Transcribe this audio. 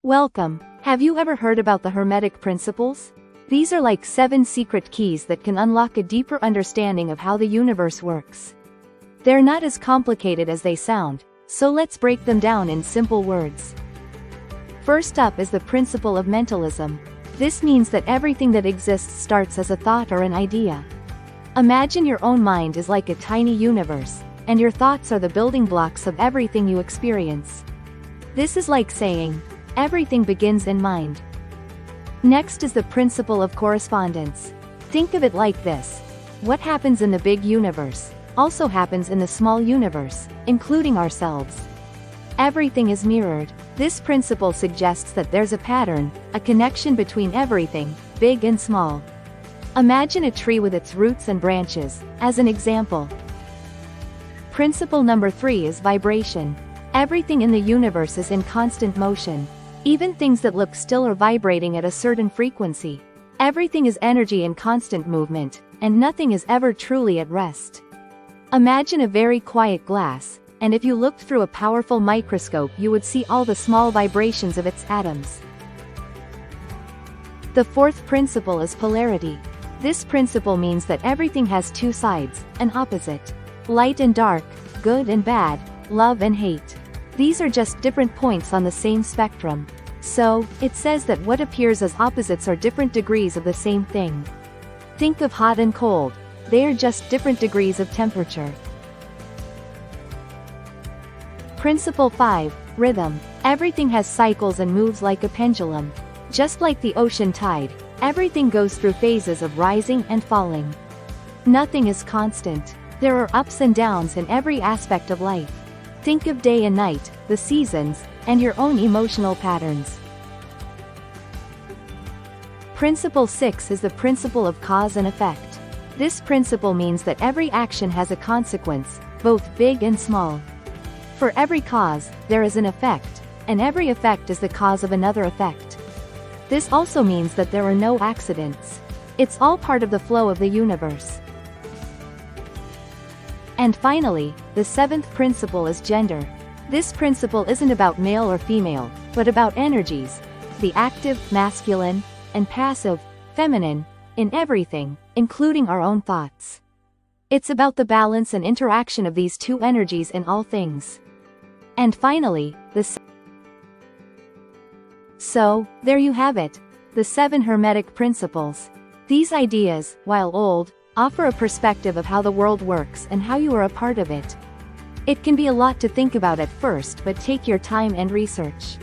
Welcome. Have you ever heard about the Hermetic Principles? These are like 7 secret keys that can unlock a deeper understanding of how the universe works. They're not as complicated as they sound, so let's break them down in simple words. First up is the principle of mentalism. This means that everything that exists starts as a thought or an idea. Imagine your own mind is like a tiny universe, and your thoughts are the building blocks of everything you experience. This is like saying, everything begins in mind. Next is the principle of correspondence. Think of it like this. What happens in the big universe also happens in the small universe, including ourselves. Everything is mirrored. This principle suggests that there's a pattern, a connection between everything, big and small. Imagine a tree with its roots and branches, as an example. Principle number 3 is vibration. Everything in the universe is in constant motion. Even things that look still are vibrating at a certain frequency. Everything is energy in constant movement, and nothing is ever truly at rest. Imagine a very quiet glass, and if you looked through a powerful microscope you would see all the small vibrations of its atoms. The fourth principle is polarity. This principle means that everything has two sides, an opposite. Light and dark, good and bad, love and hate. These are just different points on the same spectrum. So, it says that what appears as opposites are different degrees of the same thing. Think of hot and cold. They are just different degrees of temperature. Principle 5, rhythm. Everything has cycles and moves like a pendulum. Just like the ocean tide, everything goes through phases of rising and falling. Nothing is constant. There are ups and downs in every aspect of life. Think of day and night, the seasons, and your own emotional patterns. Principle 6 is the principle of cause and effect. This principle means that every action has a consequence, both big and small. For every cause, there is an effect, and every effect is the cause of another effect. This also means that there are no accidents. It's all part of the flow of the universe. And finally, the 7th principle is gender. This principle isn't about male or female, but about energies, the active, masculine, and passive, feminine, in everything, including our own thoughts. It's about the balance and interaction of these two energies in all things. And finally, So, there you have it, the 7 Hermetic Principles. These ideas, while old, offer a perspective of how the world works and how you are a part of it. It can be a lot to think about at first, but take your time and research.